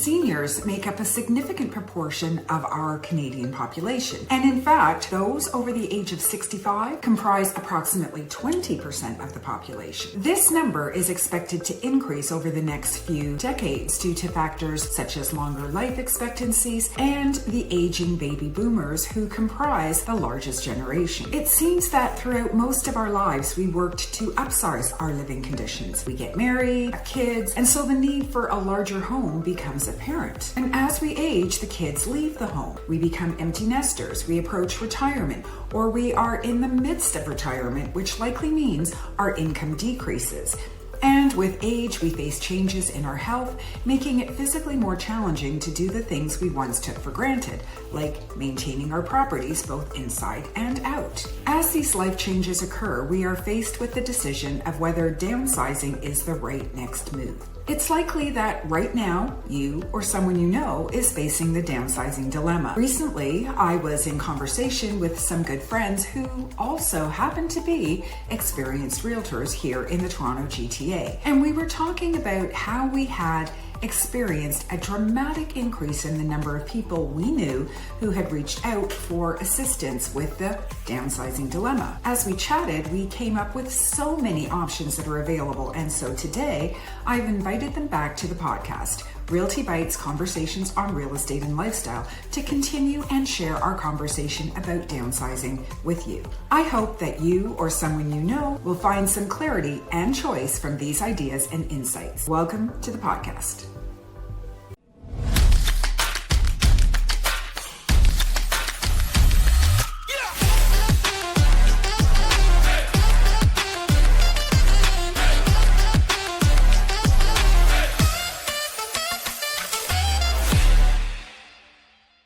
Seniors make up a significant proportion of our Canadian population. And in fact, those over the age of 65 comprise approximately 20% of the population. This number is expected to increase over the next few decades due to factors such as longer life expectancies and the aging baby boomers who comprise the largest generation. It seems that throughout most of our lives, we worked to upsize our living conditions. We get married, have kids, and so the need for a larger home becomes apparent. And as we age, the kids leave the home. We become empty nesters, we approach retirement, or we are in the midst of retirement, which likely means our income decreases. And with age, we face changes in our health, making it physically more challenging to do the things we once took for granted, like maintaining our properties both inside and out. As these life changes occur, we are faced with the decision of whether downsizing is the right next move. It's likely that right now, you or someone you know is facing the downsizing dilemma. Recently, I was in conversation with some good friends who also happen to be experienced realtors here in the Toronto GTA. And we were talking about how we had experienced a dramatic increase in the number of people we knew who had reached out for assistance with the downsizing dilemma. As we chatted, we came up with so many options that are available, and so today I've invited them back to the podcast, Realty Bites Conversations on Real Estate and Lifestyle, to continue and share our conversation about downsizing with you. I hope that you or someone you know will find some clarity and choice from these ideas and insights. Welcome to the podcast.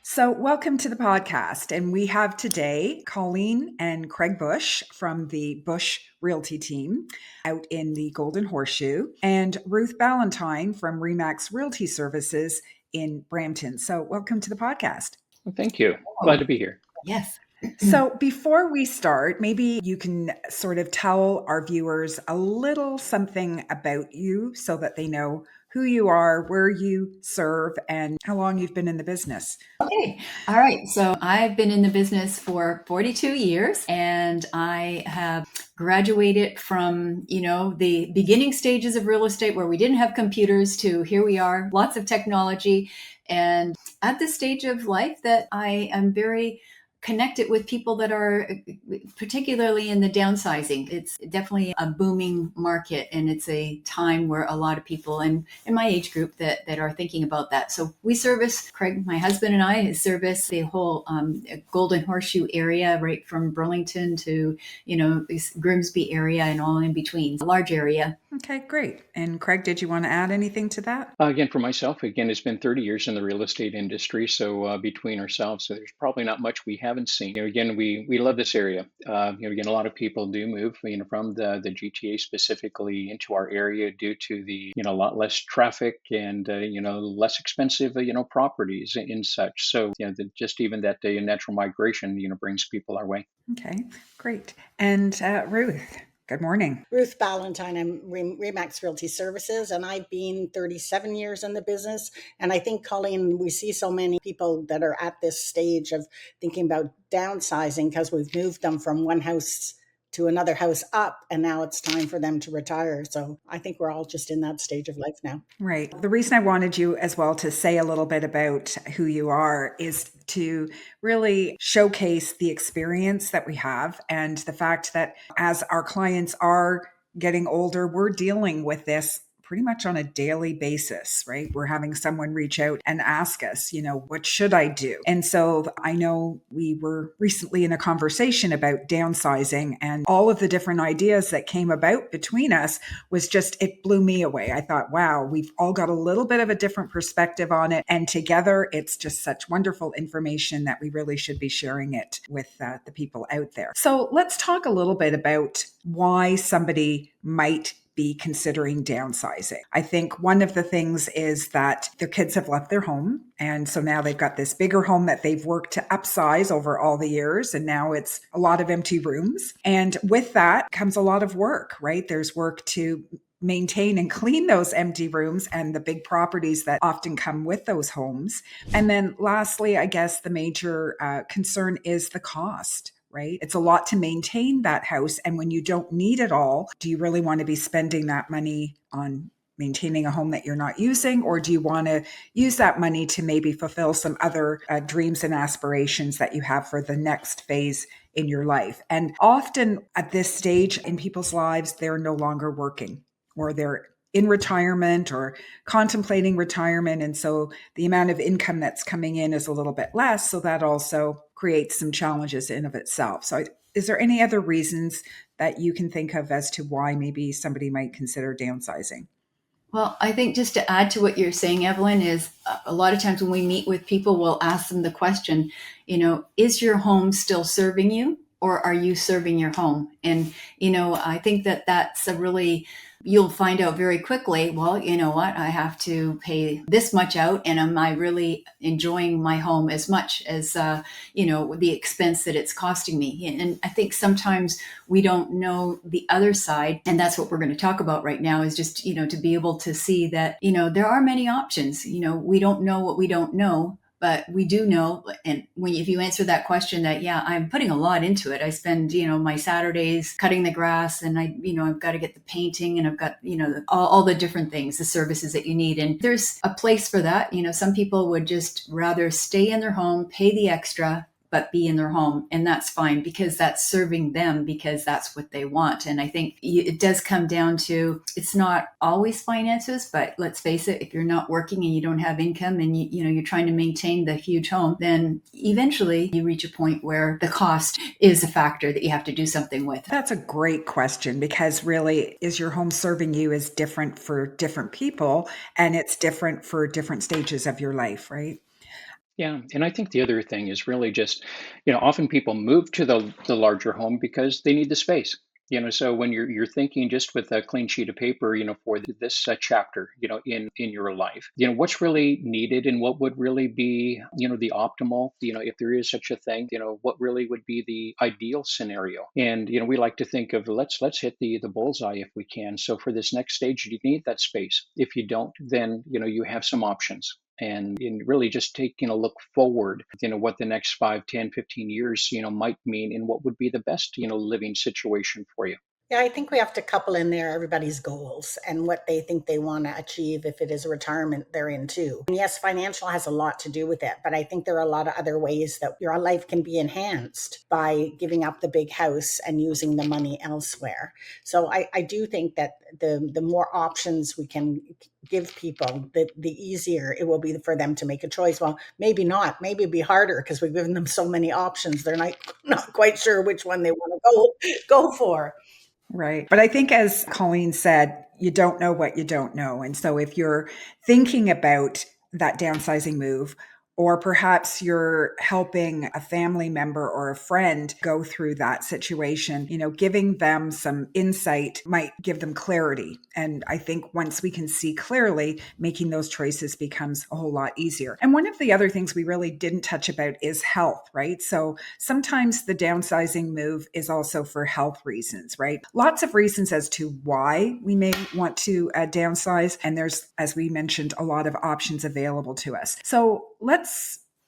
So welcome to the podcast. And we have today Colleen and Craig Bush from the Bush Realty team out in the Golden Horseshoe, and Ruth Ballantyne from Remax Realty Services in Brampton. So welcome to the podcast. Well, thank you. Glad to be here. Yes. So before we start, maybe you can sort of tell our viewers a little something about you so that they know who you are, where you serve, and how long you've been in the business. Okay. All right. So I've been in the business for 42 years, and I have graduated from, the beginning stages of real estate where we didn't have computers to here we are, lots of technology. And at this stage of life that I am very connected with people that are particularly in the downsizing. It's definitely a booming market, and it's a time where a lot of people in my age group that are thinking about that. So we service, Craig, my husband and I service the whole Golden Horseshoe area, right from Burlington to, Grimsby area and all in between. A large area. Okay, great. And Craig, did you want to add anything to that? Again, for myself, it's been 30 years in the real estate industry. So between ourselves, so there's probably not much we haven't seen. We love this area. A lot of people do move, from the GTA specifically into our area due to the, a lot less traffic and, less expensive, properties and such. So, just even that natural migration, brings people our way. Okay, great. And Ruth. Good morning. Ruth Ballantyne. I'm Remax Realty Services, and I've been 37 years in the business. And I think, Colleen, we see so many people that are at this stage of thinking about downsizing because we've moved them from one house to another house up, and now it's time for them to retire. So I think we're all just in that stage of life now. Right. The reason I wanted you as well to say a little bit about who you are is to really showcase the experience that we have and the fact that as our clients are getting older, we're dealing with this pretty much on a daily basis, right? We're having someone reach out and ask us, what should I do? And so I know we were recently in a conversation about downsizing, and all of the different ideas that came about between us was just, it blew me away. I thought, wow, we've all got a little bit of a different perspective on it. And together, it's just such wonderful information that we really should be sharing it with the people out there. So let's talk a little bit about why somebody might be considering downsizing. I think one of the things is that their kids have left their home. And so now they've got this bigger home that they've worked to upsize over all the years. And now it's a lot of empty rooms. And with that comes a lot of work, right? There's work to maintain and clean those empty rooms and the big properties that often come with those homes. And then lastly, I guess the major concern is the cost. Right? It's a lot to maintain that house. And when you don't need it all, do you really want to be spending that money on maintaining a home that you're not using? Or do you want to use that money to maybe fulfill some other dreams and aspirations that you have for the next phase in your life? And often at this stage in people's lives, they're no longer working, or they're in retirement or contemplating retirement. And so the amount of income that's coming in is a little bit less. So that also creates some challenges in of itself. So is there any other reasons that you can think of as to why maybe somebody might consider downsizing? Well, I think just to add to what you're saying, Evelyn, is a lot of times when we meet with people, we'll ask them the question, is your home still serving you, or are you serving your home? And, I think that that's you'll find out very quickly, well, you know what, I have to pay this much out, and am I really enjoying my home as much as, the expense that it's costing me? And I think sometimes we don't know the other side. And that's what we're going to talk about right now, is just, to be able to see that, there are many options. We don't know what we don't know. But we do know, and if you answer that question, that, yeah, I'm putting a lot into it. I spend, my Saturdays cutting the grass, and I've got to get the painting, and I've got, all the different things, the services that you need. And there's a place for that. Some people would just rather stay in their home, pay the extra, but be in their home. And that's fine, because that's serving them, because that's what they want. And I think it does come down to, it's not always finances, but let's face it, if you're not working and you don't have income, and you're trying to maintain the huge home, then eventually you reach a point where the cost is a factor that you have to do something with. That's a great question, because really, is your home serving you is different for different people, and it's different for different stages of your life, right? Yeah, and I think the other thing is really just, often people move to the larger home because they need the space. So when you're thinking just with a clean sheet of paper, for this chapter, in your life, what's really needed, and what would really be, the optimal, if there is such a thing, what really would be the ideal scenario. And we like to think of, let's hit the bullseye if we can. So for this next stage, you need that space. If you don't, then you have some options. And in really just taking a look forward, what the next 5, 10, 15 years, might mean, and what would be the best, living situation for you. Yeah, I think we have to couple in there everybody's goals and what they think they want to achieve if it is a retirement they're in too. And yes, financial has a lot to do with it, but I think there are a lot of other ways that your life can be enhanced by giving up the big house and using the money elsewhere. So I do think that the more options we can give people, the easier it will be for them to make a choice. Well, maybe not. Maybe it'd be harder because we've given them so many options. They're not quite sure which one they want to go for. Right. But I think, as Colleen said, you don't know what you don't know. And so if you're thinking about that downsizing move, or perhaps you're helping a family member or a friend go through that situation, giving them some insight might give them clarity. And I think once we can see clearly, making those choices becomes a whole lot easier. And one of the other things we really didn't touch about is health, right? So sometimes the downsizing move is also for health reasons, right? Lots of reasons as to why we may want to downsize. And there's, as we mentioned, a lot of options available to us. So let's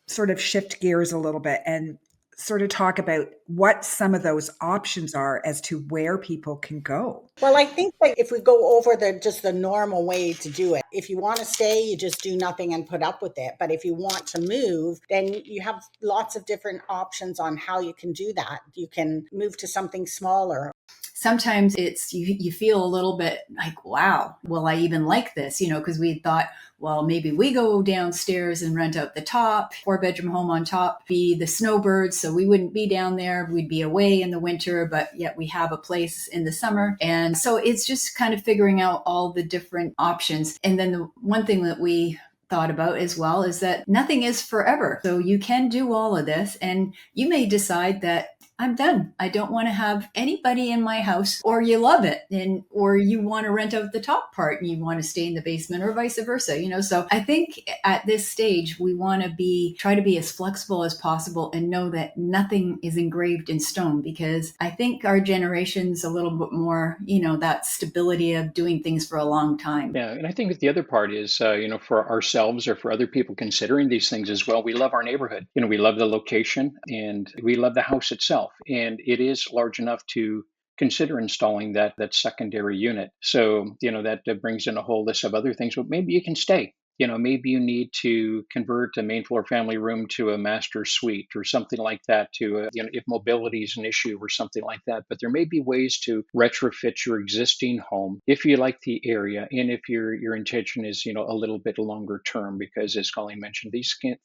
sort of shift gears a little bit and sort of talk about what some of those options are as to where people can go. Well, I think that if we go over just the normal way to do it, if you want to stay, you just do nothing and put up with it. But if you want to move, then you have lots of different options on how you can do that. You can move to something smaller. Sometimes it's you feel a little bit like, wow, will I even like this? Because we thought, well, maybe we go downstairs and rent out the top, 4-bedroom home on top, be the snowbirds. So we wouldn't be down there. We'd be away in the winter, but yet we have a place in the summer. And so it's just kind of figuring out all the different options. And then the one thing that we thought about as well is that nothing is forever. So you can do all of this, and you may decide that I'm done. I don't want to have anybody in my house, or you love it or you want to rent out the top part and you want to stay in the basement, or vice versa, So I think at this stage, we want to try to be as flexible as possible and know that nothing is engraved in stone, because I think our generation's a little bit more, that stability of doing things for a long time. Yeah, and I think that the other part is, for ourselves or for other people considering these things as well, we love our neighborhood. We love the location and we love the house itself. And it is large enough to consider installing that secondary unit. So, that brings in a whole list of other things, but maybe you can stay. Maybe you need to convert a main floor family room to a master suite or something like that if mobility is an issue or something like that. But there may be ways to retrofit your existing home if you like the area and if your intention is, a little bit longer term, because as Colleen mentioned,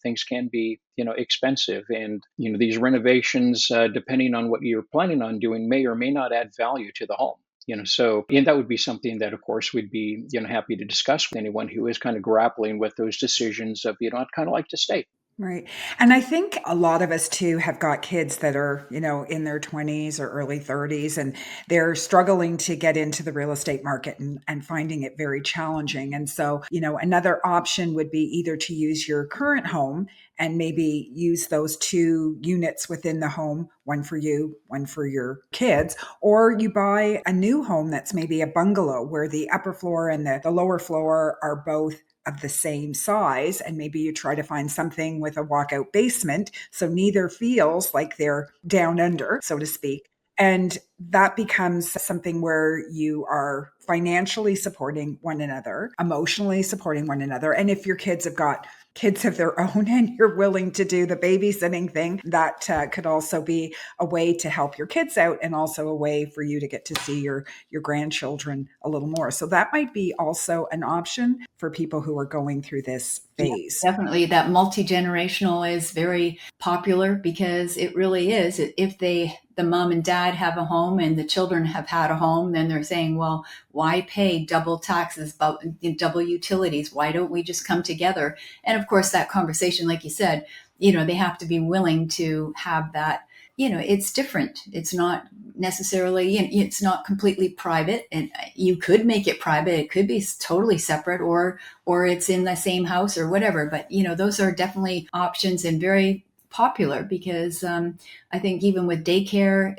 things can be, expensive. And, these renovations, depending on what you're planning on doing, may or may not add value to the home. And that would be something that, of course, we'd be, happy to discuss with anyone who is kind of grappling with those decisions of, I'd kind of like to stay. Right. And I think a lot of us too have got kids that are, in their 20s or early 30s, and they're struggling to get into the real estate market and finding it very challenging. And so, another option would be either to use your current home and maybe use those 2 units within the home, one for you, one for your kids, or you buy a new home that's maybe a bungalow where the upper floor and the lower floor are both of the same size, and maybe you try to find something with a walkout basement so neither feels like they're down under, so to speak. And that becomes something where you are financially supporting one another, emotionally supporting one another. And if your kids have got kids of their own and you're willing to do the babysitting thing, that could also be a way to help your kids out, and also a way for you to get to see your grandchildren a little more. So that might be also an option for people who are going through this phase. Yeah, definitely. That multi-generational is very popular, because it really is. If the mom and dad have a home and the children have had a home, then they're saying, well, why pay double taxes, double utilities? Why don't we just come together? And of course, that conversation, like you said, they have to be willing to have that. It's different. It's not necessarily, it's not completely private, and you could make it private. It could be totally separate, or it's in the same house or whatever. But, those are definitely options and very popular, because I think even with daycare,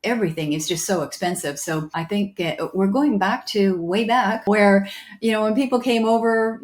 everything is just so expensive. So I think we're going way back where, when people came over,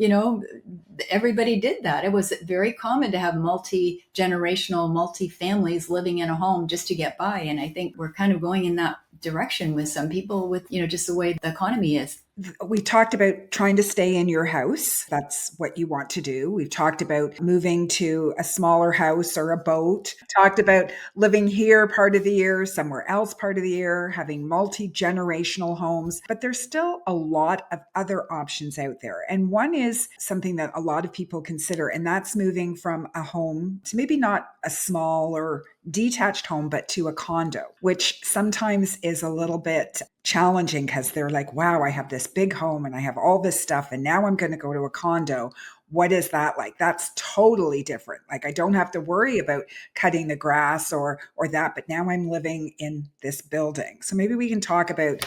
everybody did that. It was very common to have multi-generational, multi-families living in a home just to get by. And I think we're kind of going in that direction with some people, with, just the way the economy is. We talked about trying to stay in your house. That's what you want to do. We've talked about moving to a smaller house or a boat. Talked about living here part of the year, somewhere else part of the year, having multi-generational homes. But there's still a lot of other options out there. And one is something that a lot of people consider, and that's moving from a home to maybe not a small or detached home, but to a condo, which sometimes is a little bit challenging, because they're like, wow, I have this big home and I have all this stuff, and now I'm going to go to a condo. What is that like? That's totally different. Like, I don't have to worry about cutting the grass or that, but now I'm living in this building. So maybe we can talk about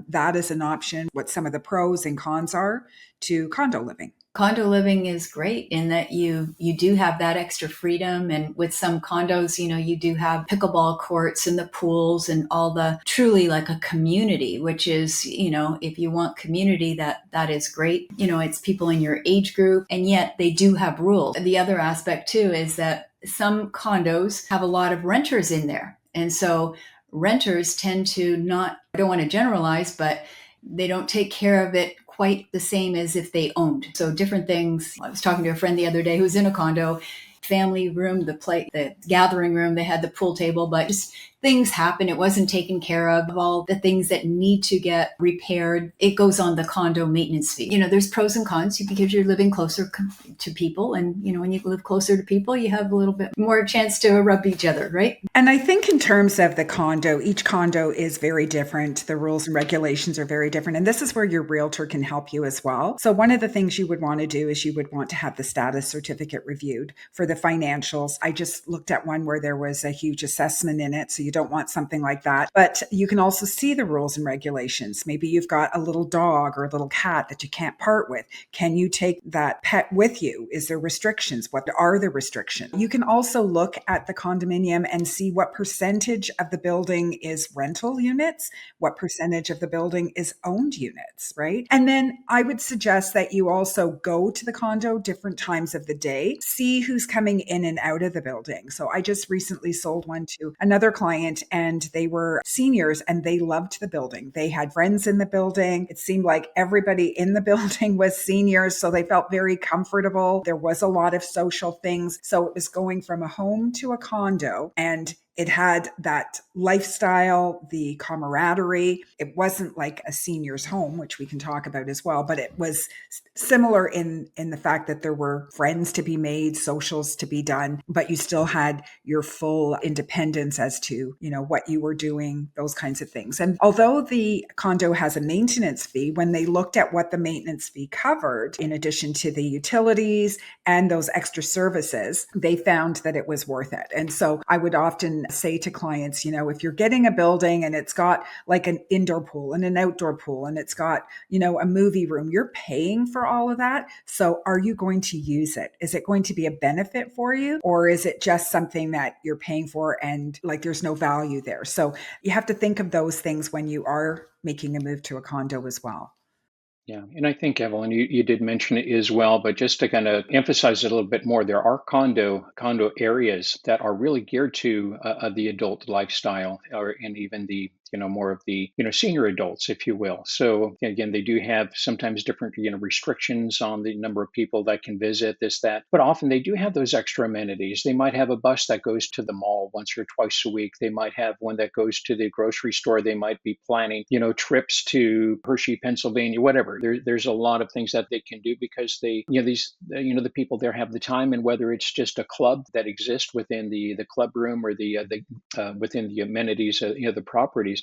that as an option, what some of the pros and cons are to condo living. Condo living is great in that you do have that extra freedom. And with some condos, you do have pickleball courts and the pools and all the truly like a community, which is, if you want community, that is great. It's people in your age group, and yet they do have rules. The other aspect too is that some condos have a lot of renters in there. And so renters tend to not, I don't want to generalize, but they don't take care of it quite the same as if they owned. So different things. I was talking to a friend the other day who's in a condo, family room, the gathering room, they had the pool table, but just things happen. It wasn't taken care of. All the things that need to get repaired, it goes on the condo maintenance fee. There's pros and cons because you're living closer to people. And, when you live closer to people, you have a little bit more chance to rub each other, right? And I think in terms of the condo, each condo is very different. The rules and regulations are very different. And this is where your realtor can help you as well. So one of the things you would want to do is you would want to have the status certificate reviewed for the financials. I just looked at one where there was a huge assessment in it. So you don't want something like that. But you can also see the rules and regulations. Maybe you've got a little dog or a little cat that you can't part with. Can you take that pet with you? Is there restrictions? What are the restrictions? You can also look at the condominium and see what percentage of the building is rental units, what percentage of the building is owned units, right? And then I would suggest that you also go to the condo different times of the day, see who's coming in and out of the building. So I just recently sold one to another client and they were seniors and they loved the building. They had friends in the building. It seemed like everybody in the building was seniors, so they felt very comfortable. There was a lot of social things. So it was going from a home to a condo, and it had that lifestyle, the camaraderie. It wasn't like a senior's home, which we can talk about as well, but it was similar in the fact that there were friends to be made, socials to be done, but you still had your full independence as to, what you were doing, those kinds of things. And although the condo has a maintenance fee, when they looked at what the maintenance fee covered, in addition to the utilities and those extra services, they found that it was worth it. And so I would often say to clients, if you're getting a building and it's got like an indoor pool and an outdoor pool and it's got, a movie room, you're paying for all of that. So are you going to use it? Is it going to be a benefit for you? Or is it just something that you're paying for and like there's no value there? So you have to think of those things when you are making a move to a condo as well. Yeah, and I think, Evelyn, you did mention it as well, but just to kind of emphasize it a little bit more, there are condo areas that are really geared to the adult lifestyle, and even the more of the senior adults, if you will. So again, they do have sometimes different restrictions on the number of people that can visit, this, that, but often they do have those extra amenities. They might have a bus that goes to the mall once or twice a week. They might have one that goes to the grocery store. They might be planning trips to Hershey, Pennsylvania, whatever. There's a lot of things that they can do because they the people there have the time, and whether it's just a club that exists within the club room or the within the amenities the properties,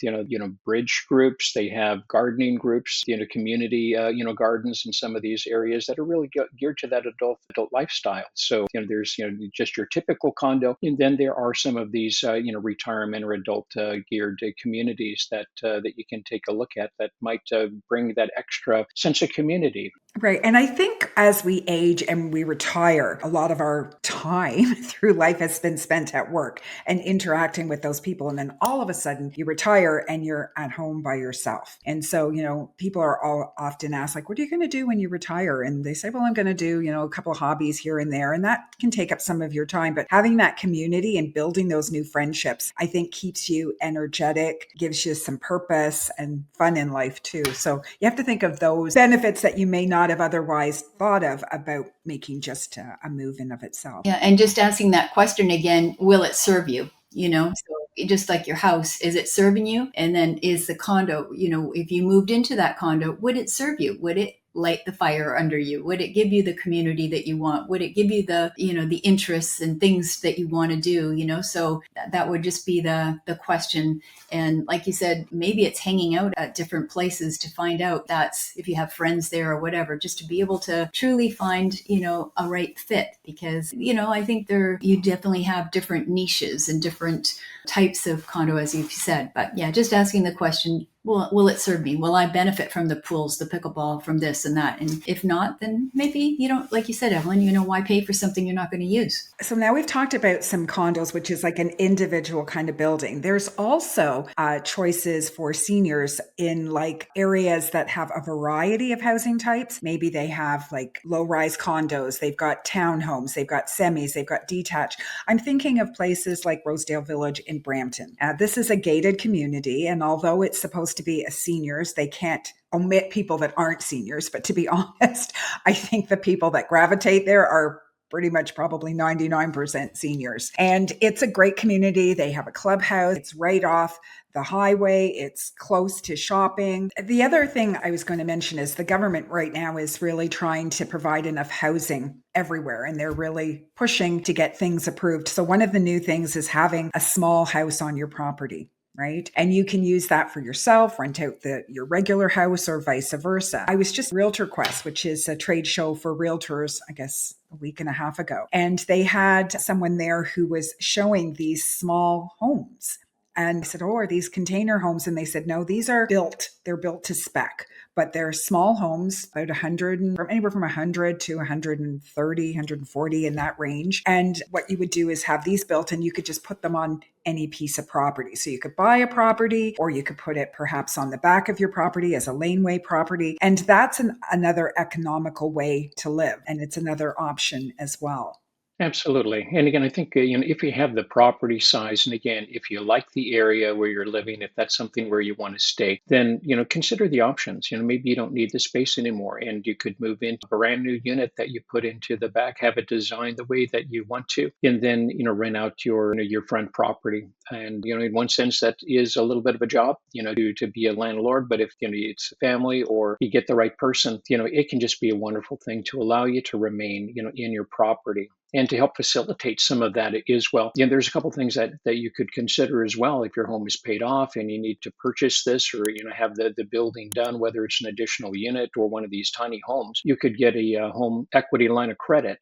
bridge groups. They have gardening groups, community gardens in some of these areas that are really geared to that adult lifestyle. So there's just your typical condo, and then there are some of these retirement or adult geared communities that you can take a look at that might bring that extra sense of community. Right. And I think as we age and we retire, a lot of our time through life has been spent at work and interacting with those people. And then all of a sudden you retire and you're at home by yourself. And so, people are all often asked, like, what are you going to do when you retire? And they say, well, I'm going to do, a couple of hobbies here and there. And that can take up some of your time. But having that community and building those new friendships, I think keeps you energetic, gives you some purpose and fun in life too. So you have to think of those benefits that you may not have otherwise thought of about making just a move in of itself. Yeah. And just asking that question again, will it serve you? So just like your house, is it serving you? And then is the condo, if you moved into that condo, would it serve you? Would it light the fire under you? Would it give you the community that you want? Would it give you the, the interests and things that you want to do? So that would just be the question. And like you said, maybe it's hanging out at different places to find out that's if you have friends there or whatever, just to be able to truly find, a right fit. Because, I think you definitely have different niches and different types of condo, as you've said. But yeah, just asking the question, will it serve me? Will I benefit from the pools, the pickleball, from this and that? And if not, then maybe you don't, like you said, Evelyn, why pay for something you're not going to use? So now we've talked about some condos, which is like an individual kind of building. There's also choices for seniors in like areas that have a variety of housing types. Maybe they have like low-rise condos, they've got townhomes, they've got semis, they've got detached. I'm thinking of places like Rosedale Village in Brampton. This is a gated community, and although it's supposed to be a seniors, they can't omit people that aren't seniors. But to be honest, I think the people that gravitate there are pretty much probably 99% seniors. And it's a great community. They have a clubhouse. It's right off the highway. It's close to shopping. The other thing I was going to mention is the government right now is really trying to provide enough housing everywhere, and they're really pushing to get things approved. So one of the new things is having a small house on your property. Right. And you can use that for yourself, rent out your regular house or vice versa. I was just Realtor Quest, which is a trade show for realtors, I guess a week and a half ago. And they had someone there who was showing these small homes. And I said, oh, are these container homes? And they said, no, these are built. They're built to spec, but they're small homes, about 100, from anywhere from 100 to 130, 140 in that range. And what you would do is have these built and you could just put them on any piece of property. So you could buy a property or you could put it perhaps on the back of your property as a laneway property. And that's another economical way to live. And it's another option as well. Absolutely. And again, I think, if you have the property size, and again, if you like the area where you're living, if that's something where you want to stay, then, consider the options. Maybe you don't need the space anymore and you could move into a brand new unit that you put into the back, have it designed the way that you want to, and then, rent out your front property. And, in one sense, that is a little bit of a job, to be a landlord. But if, it's a family or you get the right person, it can just be a wonderful thing to allow you to remain, in your property. And to help facilitate some of that as well, there's a couple of things that you could consider as well. If your home is paid off and you need to purchase this or have the building done, whether it's an additional unit or one of these tiny homes, you could get a home equity line of credit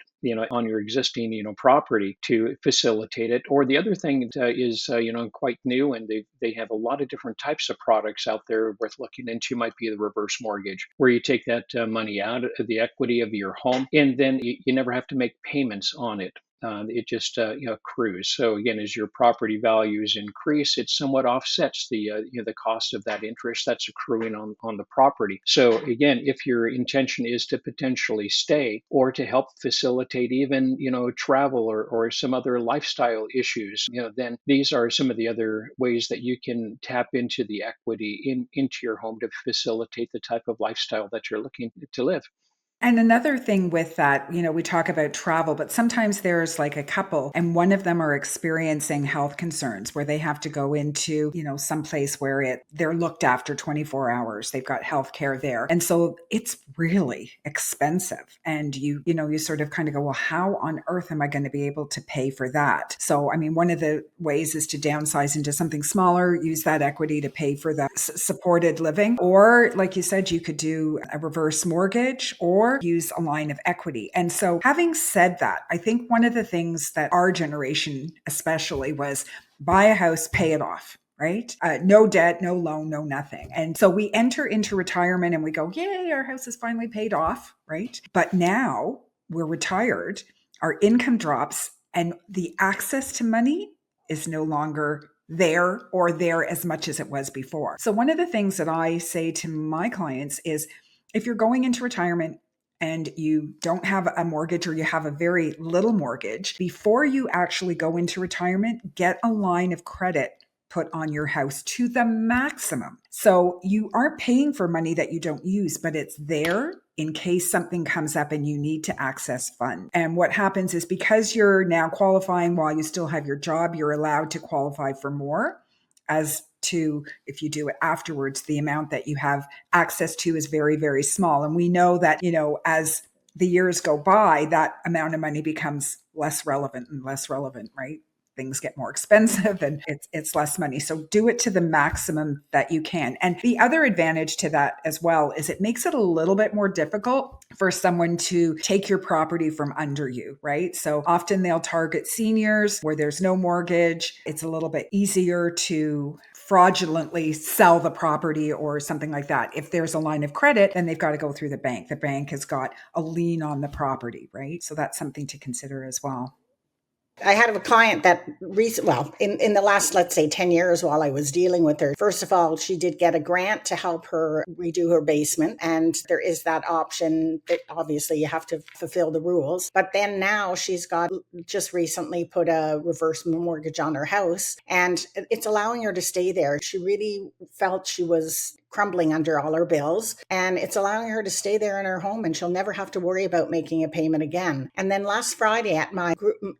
on your existing property to facilitate it. Or the other thing is quite new, and they have a lot of different types of products out there worth looking into. Might be the reverse mortgage, where you take that money out of the equity of your home, and then you never have to make payments on it. It just accrues. So again, as your property values increase, it somewhat offsets the cost of that interest that's accruing on the property. So again, if your intention is to potentially stay or to help facilitate even travel or some other lifestyle issues, then these are some of the other ways that you can tap into the equity into your home to facilitate the type of lifestyle that you're looking to live. And another thing with that, we talk about travel, but sometimes there's like a couple and one of them are experiencing health concerns where they have to go into, someplace where they're looked after 24 hours. They've got healthcare there. And so it's really expensive. And you sort of kind of go, well, how on earth am I going to be able to pay for that? So, one of the ways is to downsize into something smaller, use that equity to pay for the supported living. Or like you said, you could do a reverse mortgage or use a line of equity. And so having said that, I think one of the things that our generation especially was buy a house, pay it off, right? No debt, no loan, no nothing. And so we enter into retirement and we go, yay, our house is finally paid off, right? But now we're retired, our income drops and the access to money is no longer there as much as it was before. So one of the things that I say to my clients is if you're going into retirement, and you don't have a mortgage or you have a very little mortgage, before you actually go into retirement, get a line of credit put on your house to the maximum. So you aren't paying for money that you don't use, but it's there in case something comes up and you need to access funds. And what happens is because you're now qualifying while you still have your job, you're allowed to qualify for more. As to if you do it afterwards, the amount that you have access to is very, very small. And we know that, as the years go by, that amount of money becomes less relevant and less relevant, right? Things get more expensive and it's less money. So do it to the maximum that you can. And the other advantage to that as well is it makes it a little bit more difficult for someone to take your property from under you, right? So often they'll target seniors where there's no mortgage. It's a little bit easier to fraudulently sell the property or something like that. If there's a line of credit, then they've got to go through the bank. The bank has got a lien on the property, right? So that's something to consider as well. I had a client that in the last, let's say 10 years while I was dealing with her, first of all, she did get a grant to help her redo her basement. And there is that option that obviously you have to fulfill the rules. But then now she's just recently put a reverse mortgage on her house and it's allowing her to stay there. She really felt she was crumbling under all her bills. And it's allowing her to stay there in her home, and she'll never have to worry about making a payment again. And then last Friday at my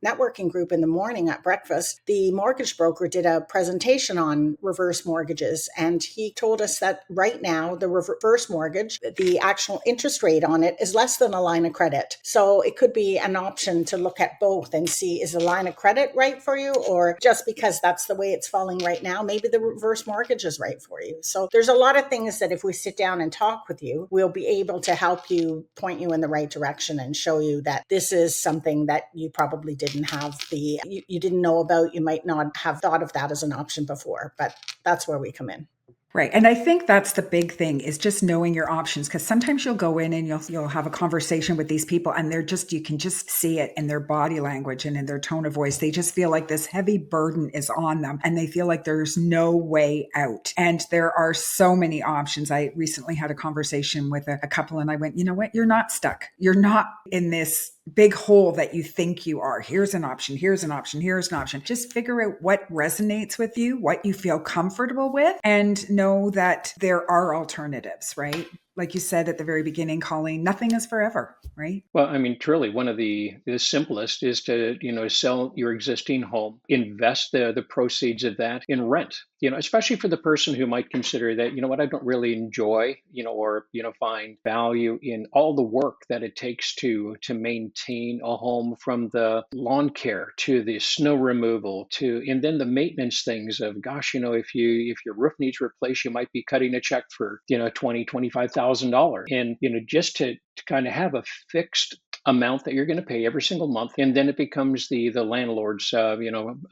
networking group in the morning at breakfast, the mortgage broker did a presentation on reverse mortgages. And he told us that right now, the reverse mortgage, the actual interest rate on it is less than a line of credit. So it could be an option to look at both and see, is a line of credit right for you? Or just because that's the way it's falling right now, maybe the reverse mortgage is right for you. So there's a lot of things that if we sit down and talk with you, we'll be able to help you, point you in the right direction, and show you that this is something that you probably didn't have you didn't know about. You might not have thought of that as an option before, but that's where we come in. Right. And I think that's the big thing, is just knowing your options, because sometimes you'll go in and you'll have a conversation with these people, and you can just see it in their body language and in their tone of voice. They just feel like this heavy burden is on them, and they feel like there's no way out. And there are so many options. I recently had a conversation with a couple, and I went, you know what? You're not stuck. You're not in this big hole that you think you are. Here's an option. Here's an option. Here's an option. Just figure out what resonates with you, what you feel comfortable with, and know that there are alternatives, right? Like you said at the very beginning, Colleen, nothing is forever, right? Well, I mean, truly, one of the simplest is to, sell your existing home, invest the proceeds of that in rent, especially for the person who might consider that, what, I don't really enjoy, or, find value in all the work that it takes to maintain a home, from the lawn care to the snow removal and then the maintenance things of, gosh, if your roof needs replaced, you might be cutting a check for, $25,000. And, just to kind of have a fixed amount that you're going to pay every single month, and then it becomes the landlord's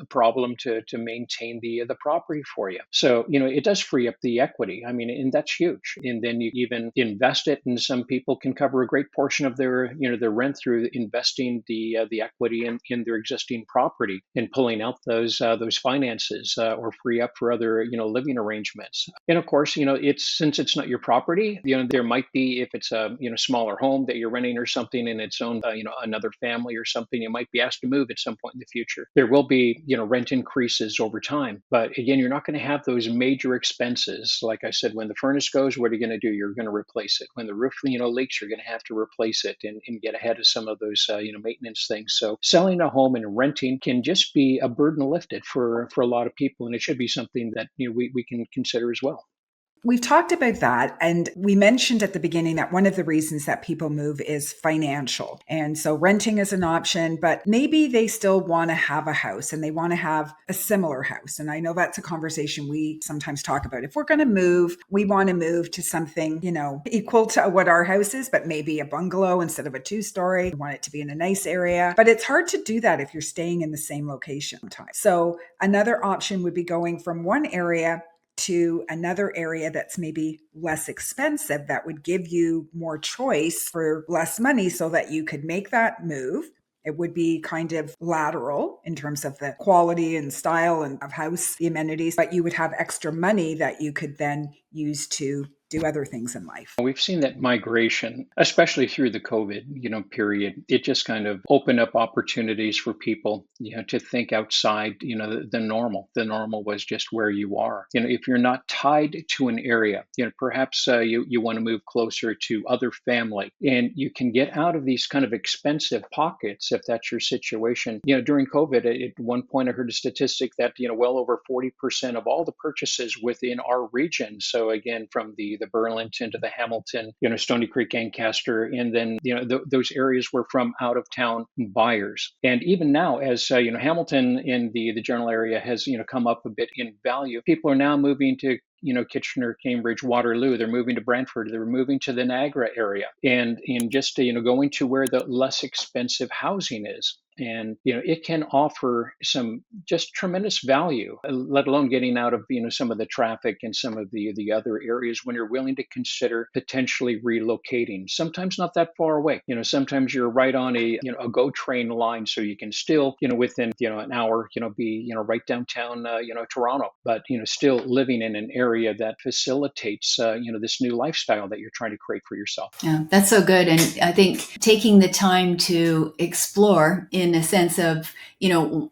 problem to maintain the property for you. So it does free up the equity. I mean, and that's huge. And then you even invest it, and some people can cover a great portion of their their rent through investing the equity in their existing property and pulling out those finances or free up for other living arrangements. And of course, since it's not your property, there might be, if it's a smaller home that you're renting or something, and it's owned by another family or something, you might be asked to move at some point in the future. There will be rent increases over time, but again, you're not going to have those major expenses. Like I said, when the furnace goes, what are you going to do? You're going to replace it. When the roof leaks, you're going to have to replace it and get ahead of some of those maintenance things. So selling a home and renting can just be a burden lifted for a lot of people, and it should be something that we can consider as well. We've talked about that, and we mentioned at the beginning that one of the reasons that people move is financial. And so renting is an option, but maybe they still want to have a house and they want to have a similar house. And I know that's a conversation we sometimes talk about. If we're going to move, we want to move to something, equal to what our house is, but maybe a bungalow instead of a 2-story. We want it to be in a nice area, but it's hard to do that if you're staying in the same location sometimes. So another option would be going from one area to another area that's maybe less expensive, that would give you more choice for less money so that you could make that move. It would be kind of lateral in terms of the quality and style and of house, the amenities, but you would have extra money that you could then use to do other things in life. We've seen that migration, especially through the COVID, period. It just kind of opened up opportunities for people, to think outside, the normal. The normal was just where you are. If you're not tied to an area, perhaps you want to move closer to other family, and you can get out of these kind of expensive pockets if that's your situation. During COVID, at one point I heard a statistic that, well over 40% of all the purchases within our region. So again, from the Burlington to the Hamilton, Stony Creek, Ancaster, and then those areas were from out of town buyers. And even now, as Hamilton in the general area has come up a bit in value, people are now moving to Kitchener, Cambridge, Waterloo. They're moving to Brantford. They're moving to the Niagara area, and just going to where the less expensive housing is. And it can offer some just tremendous value, let alone getting out of some of the traffic and some of the other areas when you're willing to consider potentially relocating. Sometimes not that far away. Sometimes you're right on a GO train line, so you can still within an hour be right downtown Toronto, but still living in an area area that facilitates, this new lifestyle that you're trying to create for yourself. Yeah, that's so good. And I think taking the time to explore in a sense of,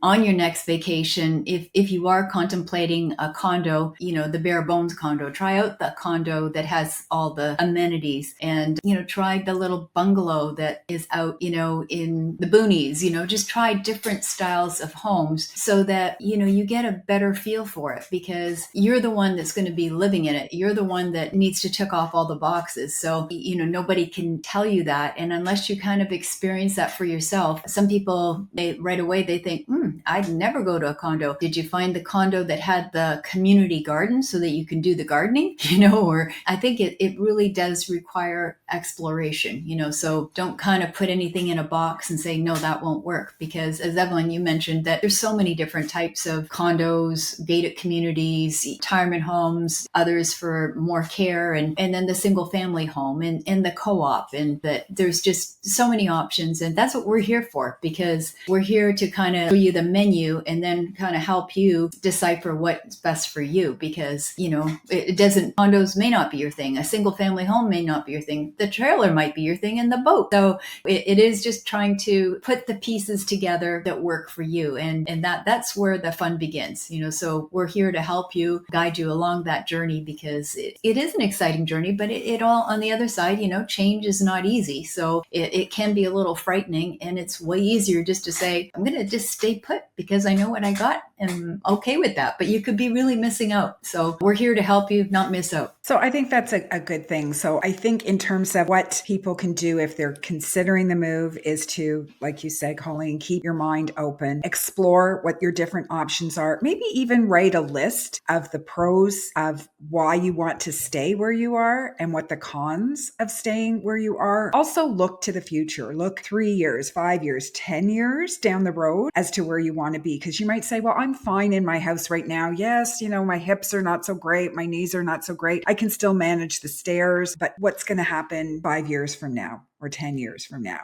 on your next vacation, if you are contemplating a condo, the bare bones condo, try out the condo that has all the amenities and, try the little bungalow that is out, in the boonies, just try different styles of homes so that, you get a better feel for it because you're the one that's going to be living in it. You're the one that needs to check off all the boxes. So, nobody can tell you that. And unless you kind of experience that for yourself, some people, right away, they think, I'd never go to a condo. Did you find the condo that had the community garden so that you can do the gardening? Or I think it really does require exploration, so don't kind of put anything in a box and say, no, that won't work. Because as Evelyn, you mentioned that there's so many different types of condos, gated communities, retirement homes, others for more care, and then the single family home and the co-op, and that there's just so many options. And that's what we're here for, because we're here to kind of show you the menu and then kind of help you decipher what's best for you. Because, condos may not be your thing. A single family home may not be your thing. The trailer might be your thing, and the boat. So it is just trying to put the pieces together that work for you. And that's where the fun begins, so we're here to help you, guide you along that journey, because it is an exciting journey, but it all on the other side, change is not easy. So it can be a little frightening, and it's way easier just to say, I'm going to just stay put because I know what I got and I'm okay with that. But you could be really missing out. So we're here to help you not miss out. So I think that's a good thing. So I think in terms of what people can do if they're considering the move is to, like you said, Colleen, keep your mind open, explore what your different options are, maybe even write a list of the pros of why you want to stay where you are and what the cons of staying where you are. Also look to the future, look 3 years, 5 years, 10 years down the road as to where you want to be. Because you might say, well, I'm fine in my house right now. Yes, my hips are not so great. My knees are not so great. I can still manage the stairs, but what's going to happen 5 years from now or 10 years from now?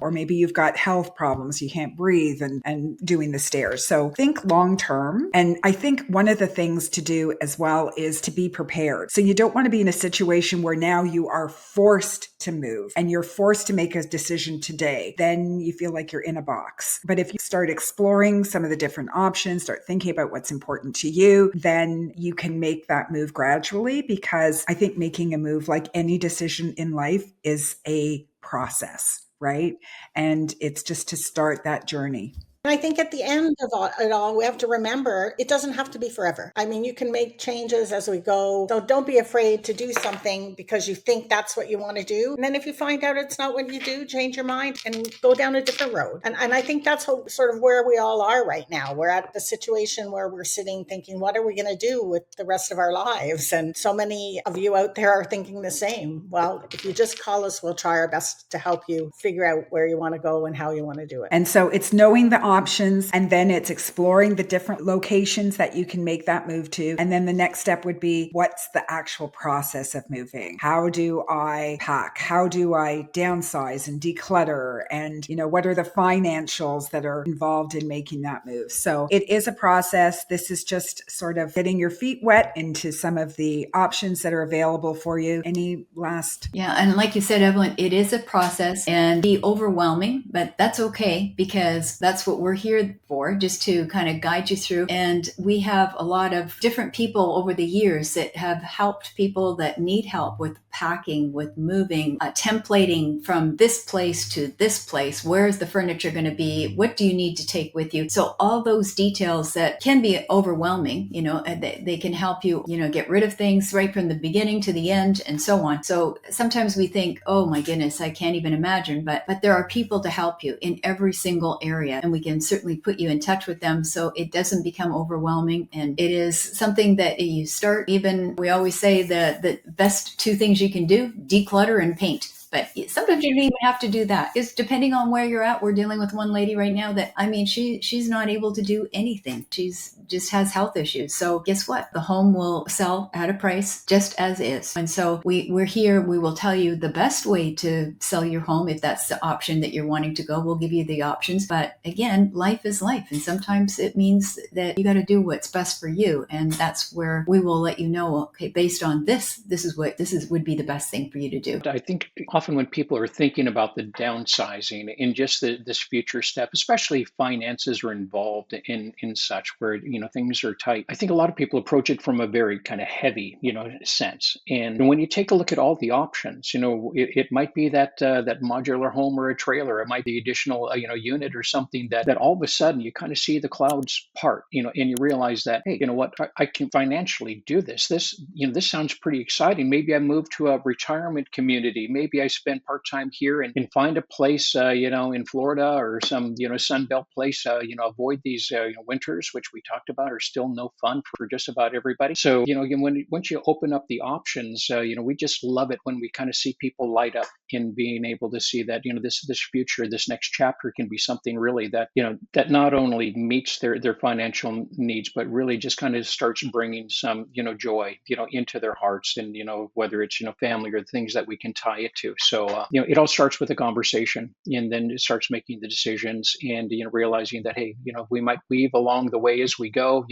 Or maybe you've got health problems, you can't breathe and doing the stairs. So think long term. And I think one of the things to do as well is to be prepared. So you don't want to be in a situation where now you are forced to move and you're forced to make a decision today. Then you feel like you're in a box. But if you start exploring some of the different options, start thinking about what's important to you, then you can make that move gradually, because I think making a move, like any decision in life, is a process. Right? And it's just to start that journey. And I think at the end of it all, we have to remember it doesn't have to be forever. I mean, you can make changes as we go. So don't be afraid to do something because you think that's what you want to do. And then if you find out it's not what you do, change your mind and go down a different road. And I think that's sort of where we all are right now. We're at the situation where we're sitting thinking, what are we going to do with the rest of our lives? And so many of you out there are thinking the same. Well, if you just call us, we'll try our best to help you figure out where you want to go and how you want to do it. And so it's knowing the options, and then it's exploring the different locations that you can make that move to. And then the next step would be, what's the actual process of moving? How do I pack? How do I downsize and declutter? And, what are the financials that are involved in making that move? So it is a process. This is just sort of getting your feet wet into some of the options that are available for you. Any last? Yeah. And like you said, Evelyn, it is a process and be overwhelming, but that's okay, because that's what we're here for, just to kind of guide you through. And we have a lot of different people over the years that have helped people that need help with packing, with moving, templating from this place to this place. Where is the furniture going to be? What do you need to take with you? So all those details that can be overwhelming, they can help you, get rid of things right from the beginning to the end and so on. So sometimes we think, oh my goodness, I can't even imagine, but there are people to help you in every single area, and we can certainly put you in touch with them so it doesn't become overwhelming. And it is something that you start, even we always say the best two things you can do, declutter and paint. But sometimes you don't even have to do that. It's depending on where you're at. We're dealing with one lady right now that, she's not able to do anything. She's just has health issues. So guess what? The home will sell at a price just as is. And so we're here. We will tell you the best way to sell your home. If that's the option that you're wanting to go, we'll give you the options. But again, life is life. And sometimes it means that you got to do what's best for you. And that's where we will let you know, okay, based on this would be the best thing for you to do. I think often when people are thinking about the downsizing and just this future step, especially finances are involved in such where, things are tight. I think a lot of people approach it from a very kind of heavy, sense. And when you take a look at all the options, it might be that modular home or a trailer. It might be additional, unit or something that all of a sudden you kind of see the clouds part, and you realize that, hey, you know what, I can financially do this. This sounds pretty exciting. Maybe I move to a retirement community. Maybe I spend part-time here and find a place, in Florida or some, Sunbelt place, avoid these, winters, which we talked about are still no fun for just about everybody. So, again, once you open up the options, we just love it when we kind of see people light up in being able to see that, this future, this next chapter can be something really that, that not only meets their financial needs, but really just kind of starts bringing some, joy, into their hearts and, whether it's, family or things that we can tie it to. So, it all starts with a conversation, and then it starts making the decisions and, realizing that, hey, we might weave along the way as we go,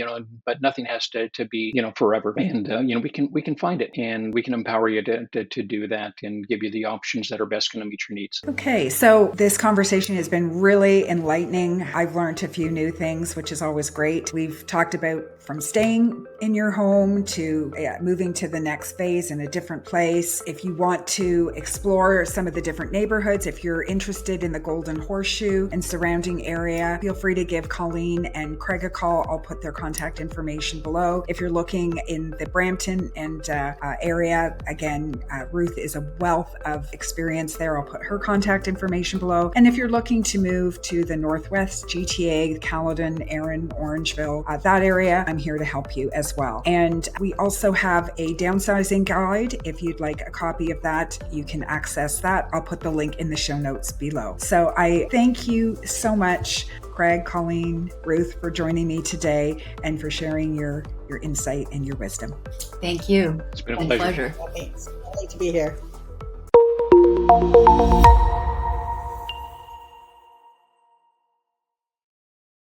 but nothing has to be, forever. And, we can find it, and we can empower you to do that and give you the options that are best going to meet your needs. Okay, so this conversation has been really enlightening. I've learned a few new things, which is always great. We've talked about from staying in your home to moving to the next phase in a different place. If you want to explore some of the different neighborhoods, if you're interested in the Golden Horseshoe and surrounding area, feel free to give Colleen and Craig a call. I'll put their contact information below. If you're looking in the Brampton and area, again, Ruth is a wealth of experience there. I'll put her contact information below. And if you're looking to move to the Northwest GTA, Caledon, Erin, Orangeville, that area, I'm here to help you as well. And we also have a downsizing guide. If you'd like a copy of that, you can access that. I'll put the link in the show notes below. So I thank you so much, Craig, Colleen, Ruth, for joining me today and for sharing your insight and your wisdom. Thank you. It's been a pleasure. It's lovely to be here.